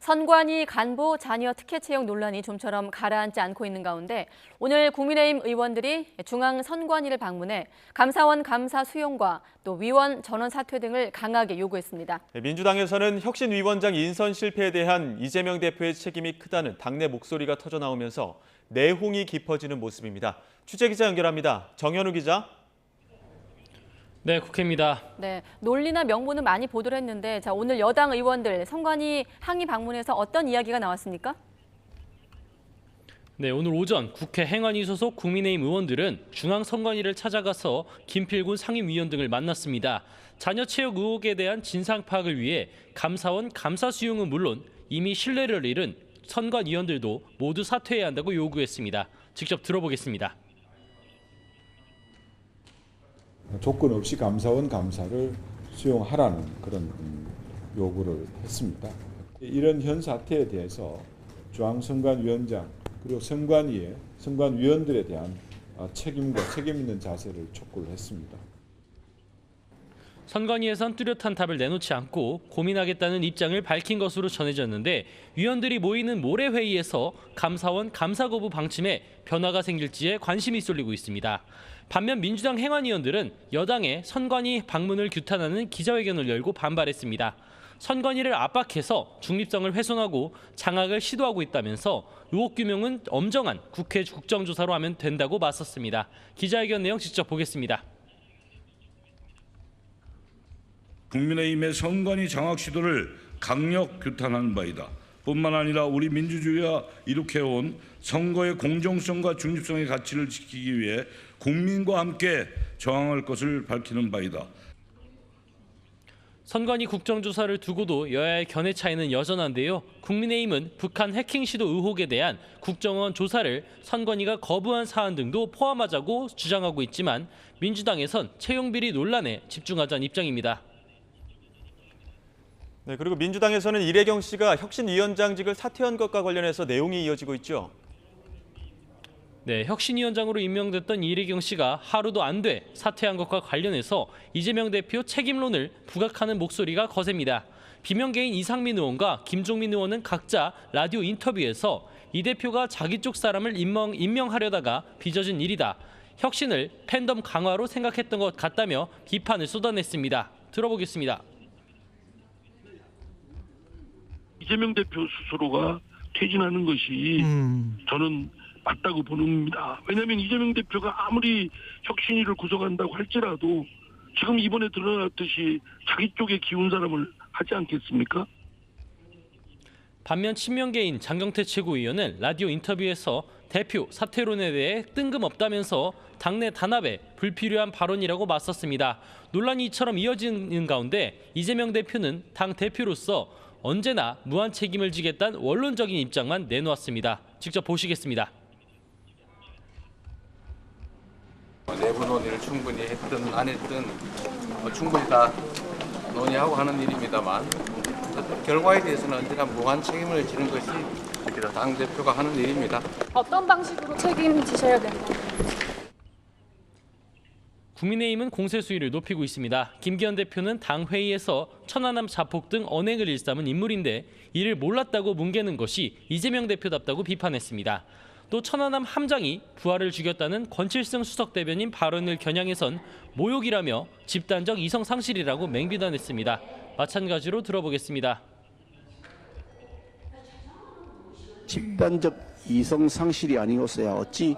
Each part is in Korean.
선관위 간부 자녀 특혜 채용 논란이 좀처럼 가라앉지 않고 있는 가운데 오늘 국민의힘 의원들이 중앙선관위를 방문해 감사원 감사 수용과 또 위원 전원 사퇴 등을 강하게 요구했습니다. 민주당에서는 혁신위원장 인선 실패에 대한 이재명 대표의 책임이 크다는 당내 목소리가 터져나오면서 내홍이 깊어지는 모습입니다. 취재기자 연결합니다. 정현우 기자. 네, 국회입니다. 네, 논리나 명분은 많이 보도를 했는데 오늘 여당 의원들 선관위 항의 방문에서 어떤 이야기가 나왔습니까? 네, 오늘 오전 국회 행안위 소속 국민의힘 의원들은 중앙선관위를 찾아가서 김필군 상임위원 등을 만났습니다. 자녀 채용 의혹에 대한 진상 파악을 위해 감사원 감사 수용은 물론 이미 신뢰를 잃은 선관위원들도 모두 사퇴해야 한다고 요구했습니다. 직접 들어보겠습니다. 조건 없이 감사원 감사를 수용하라는 그런 요구를 했습니다. 이런 현 사태에 대해서 중앙선관위원장 그리고 선관위원들에 대한 책임과 책임 있는 자세를 촉구를 했습니다. 선관위에선 뚜렷한 답을 내놓지 않고 고민하겠다는 입장을 밝힌 것으로 전해졌는데 위원들이 모이는 모레 회의에서 감사원 감사 거부 방침에 변화가 생길지에 관심이 쏠리고 있습니다. 반면 민주당 행안위원들은 여당의 선관위 방문을 규탄하는 기자회견을 열고 반발했습니다. 선관위를 압박해서 중립성을 훼손하고 장악을 시도하고 있다면서 의혹 규명은 엄정한 국회 국정조사로 하면 된다고 맞섰습니다. 기자회견 내용 직접 보겠습니다. 국민의힘의 선관위 장악 시도를 강력 규탄하는 바이다. 뿐만 아니라 우리 민주주의가 이룩해온 선거의 공정성과 중립성의 가치를 지키기 위해 국민과 함께 저항할 것을 밝히는 바이다. 선관위 국정조사를 두고도 여야의 견해 차이는 여전한데요. 국민의힘은 북한 해킹 시도 의혹에 대한 국정원 조사를 선관위가 거부한 사안 등도 포함하자고 주장하고 있지만 민주당에선 채용 비리 논란에 집중하자는 입장입니다. 네, 그리고 민주당에서는 이래경 씨가 혁신위원장직을 사퇴한 것과 관련해서 내용이 이어지고 있죠. 네, 혁신위원장으로 임명됐던 이래경 씨가 하루도 안 돼 사퇴한 것과 관련해서 이재명 대표 책임론을 부각하는 목소리가 거셉니다. 비명계인 이상민 의원과 김종민 의원은 각자 라디오 인터뷰에서 이 대표가 자기 쪽 사람을 임명하려다가 빚어진 일이다. 혁신을 팬덤 강화로 생각했던 것 같다며 비판을 쏟아냈습니다. 들어보겠습니다. 이재명 대표 스스로가 퇴진하는 것이 저는 맞다고 보는입니다. 왜냐하면 이재명 대표가 아무리 혁신위를 구성한다고 할지라도 지금 이번에 드러났듯이 자기 쪽에 기운 사람을 하지 않겠습니까? 반면 친명계인 장경태 최고위원은 라디오 인터뷰에서 대표 사퇴론에 대해 뜬금없다면서 당내 단합에 불필요한 발언이라고 맞섰습니다. 논란이 이처럼 이어지는 가운데 이재명 대표는 당 대표로서 언제나 무한 책임을 지겠다는 원론적인 입장만 내놓았습니다. 직접 보시겠습니다. 내부 논의를 충분히 했든 안 했든 충분히 다 논의하고 하는 일입니다만 결과에 대해서는 언제나 무한 책임을 지는 것이 당대표가 하는 일입니다. 어떤 방식으로 책임지셔야 된다고? 국민의힘은 공세 수위를 높이고 있습니다. 김기현 대표는 당 회의에서 천안함 자폭 등 언행을 일삼은 인물인데 이를 몰랐다고 뭉개는 것이 이재명 대표답다고 비판했습니다. 또 천안함 함장이 부하를 죽였다는 권칠승 수석 대변인 발언을 겨냥해선 모욕이라며 집단적 이성 상실이라고 맹비난했습니다. 마찬가지로 들어보겠습니다. 집단적 이성 상실이 아니었어야 어찌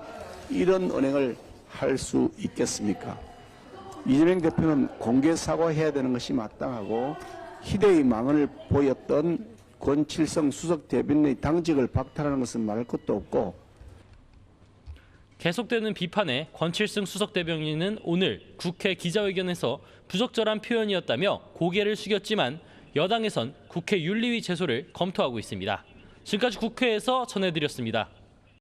이런 언행을 할 수 있겠습니까? 이재명 대표는 공개 사과해야 되는 것이 마땅하고 희대의 망언을 보였던 권칠성 수석 대변인의 당직을 박탈하는 것은 말할 것도 없고 계속되는 비판에 권칠승 수석 대변인은 오늘 국회 기자회견에서 부적절한 표현이었다며 고개를 숙였지만 여당에선 국회 윤리위 제소를 검토하고 있습니다. 지금까지 국회에서 전해드렸습니다.